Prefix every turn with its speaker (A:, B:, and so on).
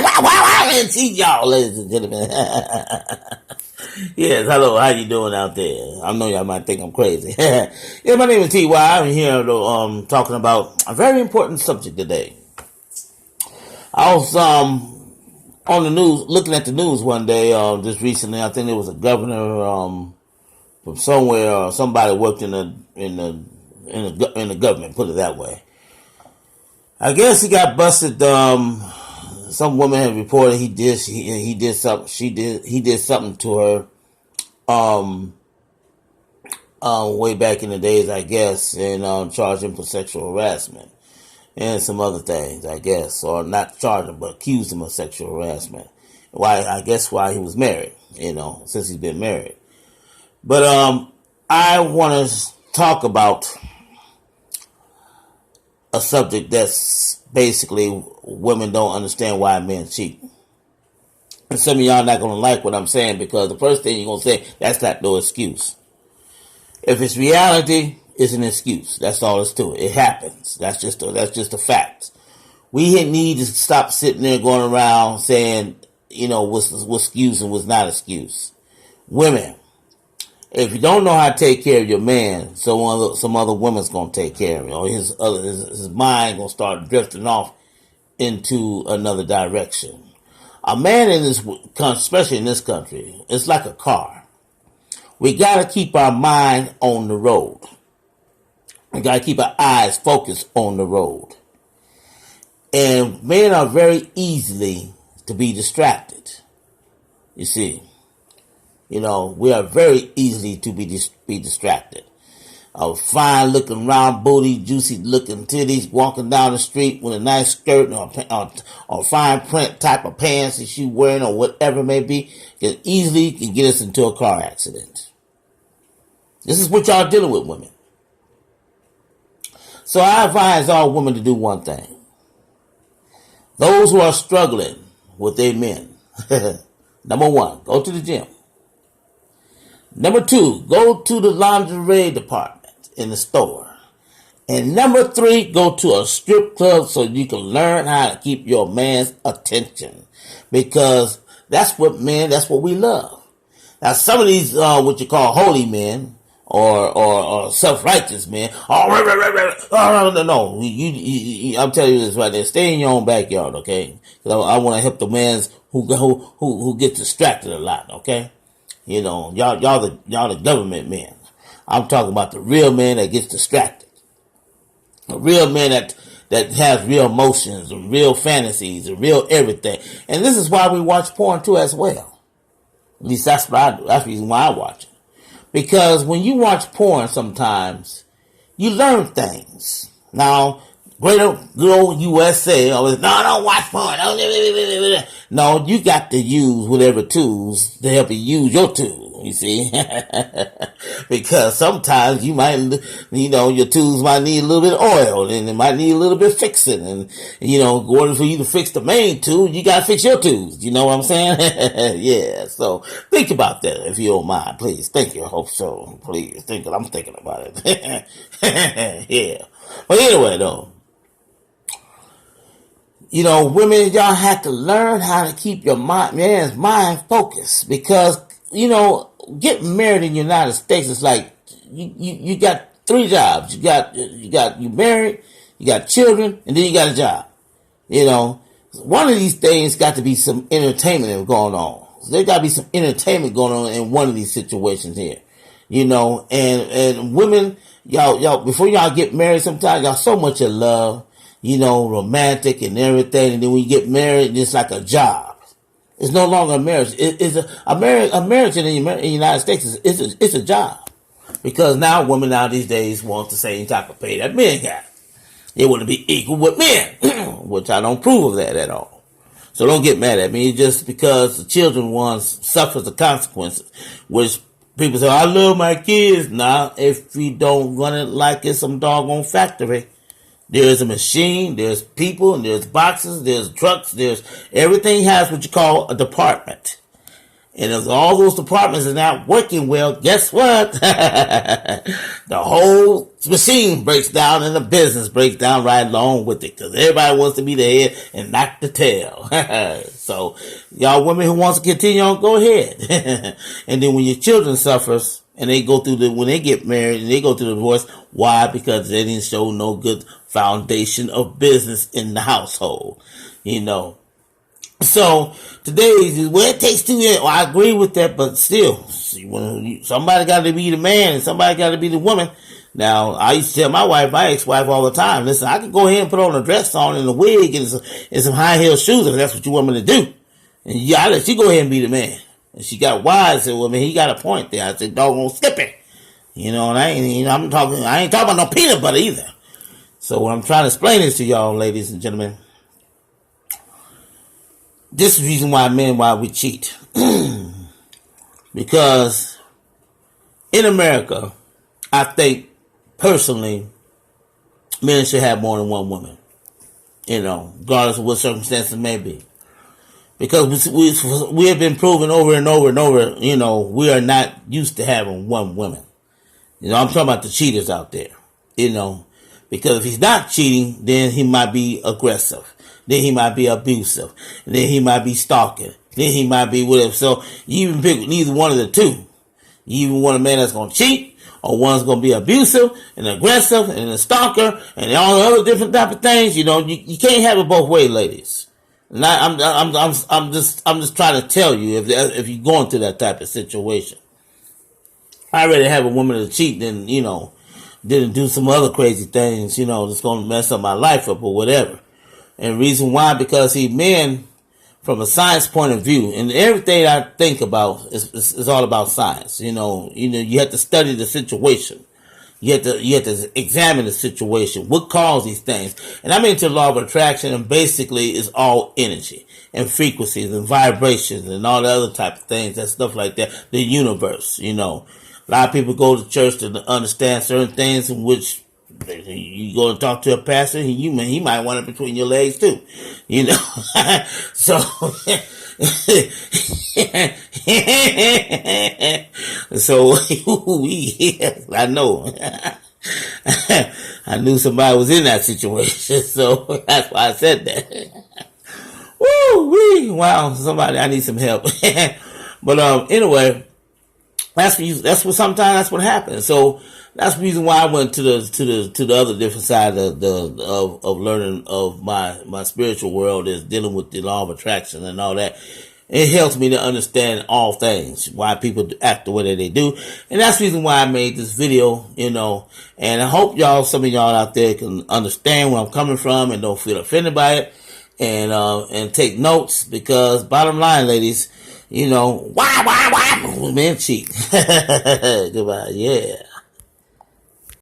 A: and see y'all, ladies and gentlemen. Yes, hello, how you doing out there? I know y'all might think I'm crazy. Yeah, my name is T.Y. I'm here talking about a very important subject today. I was on the news, looking at the news one day, just recently. I think there was a governor from somewhere, or somebody worked in the government, put it that way. I guess he got busted. Some woman had reported he did something. He did something to her. Way back in the days, I guess, and charged him for sexual harassment and some other things, I guess, or not charged him, but accused him of sexual harassment. Why he was married, since he's been married. But I want to talk about a subject that's basically women don't understand why men cheat. And some of y'all not going to like what I'm saying, because the first thing you're going to say, that's not no excuse. If it's reality, it's an excuse. That's all it's to it. It happens. That's just a fact. We need to stop sitting there going around saying, what's excuse and what's not excuse. Women, if you don't know how to take care of your man, some other woman's gonna take care of him, or his mind gonna start drifting off into another direction. A man in this, especially in this country, it's like a car. We gotta keep our mind on the road. We gotta keep our eyes focused on the road. And men are very easily to be distracted. You see. We are very easily to be distracted. A fine looking round booty, juicy looking titties, walking down the street with a nice skirt or fine print type of pants that she's wearing or whatever it may be, can easily get us into a car accident. This is what y'all dealing with, women. So I advise all women to do one thing. Those who are struggling with their men, number one, go to the gym. Number two, go to the lingerie department in the store. And number three, go to a strip club so you can learn how to keep your man's attention. Because that's what we love. Now, some of these, what you call holy men, or self-righteous men, no, I'm telling you this right there, stay in your own backyard, okay? I want to help the men who get distracted a lot, okay? Y'all the government men. I'm talking about the real man that gets distracted. A real man that has real emotions and real fantasies and real everything. And this is why we watch porn too as well. At least that's what I do. That's the reason why I watch it. Because when you watch porn sometimes, you learn things. Now, good old USA always, no, don't watch porn. No, you got to use whatever tools to help you use your tool, you see. Because sometimes you might, your tools might need a little bit of oil, and it might need a little bit of fixing. And, in order for you to fix the main tool, you got to fix your tools. You know what I'm saying? Yeah, so think about that if you don't mind, please. Thank you. I hope so. Please. I'm thinking about it. Yeah. But anyway, though. Women, y'all have to learn how to keep your man's mind focused, because, getting married in the United States is like, you got three jobs. You married, you got children, and then you got a job. One of these things got to be some entertainment going on. There got to be some entertainment going on in one of these situations here. And women, y'all, before y'all get married, sometimes y'all so much in love, romantic and everything. And then when you get married, it's like a job. It's no longer a marriage. It's a marriage in the United States it's a job. Because now women these days want the same type of pay that men got. They want to be equal with men, which I don't approve of that at all. So don't get mad at me. Just because the children once suffers the consequences, which people say, I love my kids. Nah, if you don't run it like it's some doggone factory. There's a machine, there's people, and there's boxes, there's trucks, there's everything has what you call a department. And if all those departments are not working well, guess what? The whole machine breaks down and the business breaks down right along with it, because everybody wants to be the head and not the tail. So y'all women who wants to continue on, go ahead. And then when your children suffers and they go through when they get married and they go through the divorce, why? Because they didn't show no good foundation of business in the household, you know. So today, well, it takes 2 years. Well, I agree with that, but still, somebody got to be the man and somebody got to be the woman. Now, I used to tell my ex-wife all the time, listen, I can go ahead and put on a dress on and a wig and some high-heel shoes if that's what you want me to do. And I let you go ahead and be the man. And she got wise and, well, man, he got a point there. I said, doggone skip it. You know, and I ain't talking about no peanut butter either. So what I'm trying to explain this to y'all, ladies and gentlemen, this is the reason why we cheat. Because in America, I think personally, men should have more than one woman. You know, regardless of what circumstances may be. Because we have been proven over and over and over, you know, we are not used to having one woman. You know, I'm talking about the cheaters out there. You know, because if he's not cheating, then he might be aggressive. Then he might be abusive. Then he might be stalking. Then he might be whatever. So you even pick neither one of the two. You even want a man that's going to cheat, or one's going to be abusive and aggressive and a stalker and all the other different type of things. You know, you can't have it both ways, ladies. And I'm just trying to tell you, if you're going through that type of situation, I'd rather have a woman to cheat than, you know, didn't do some other crazy things, you know, that's going to mess up my life up or whatever. And reason why, because men, from a science point of view, and everything I think about is all about science. You know, you have to study the situation. You have to examine the situation. What caused these things? And I'm into the law of attraction, and basically it's all energy and frequencies and vibrations and all the other type of things, that stuff like that. The universe, you know. A lot of people go to church to understand certain things in which you go and talk to a pastor, he might want it between your legs too, you know. So, I know. I knew somebody was in that situation, so that's why I said that. Woo-wee, wow, I need some help. But anyway, that's what happens. So that's the reason why I went to the other different side of learning of my spiritual world, is dealing with the law of attraction and all that. It helps me to understand all things, why people act the way that they do. And that's the reason why I made this video, you know. And I hope some of y'all out there can understand where I'm coming from and don't feel offended by it. And take notes, because bottom line, ladies, you know, why, men cheat. Goodbye, yeah.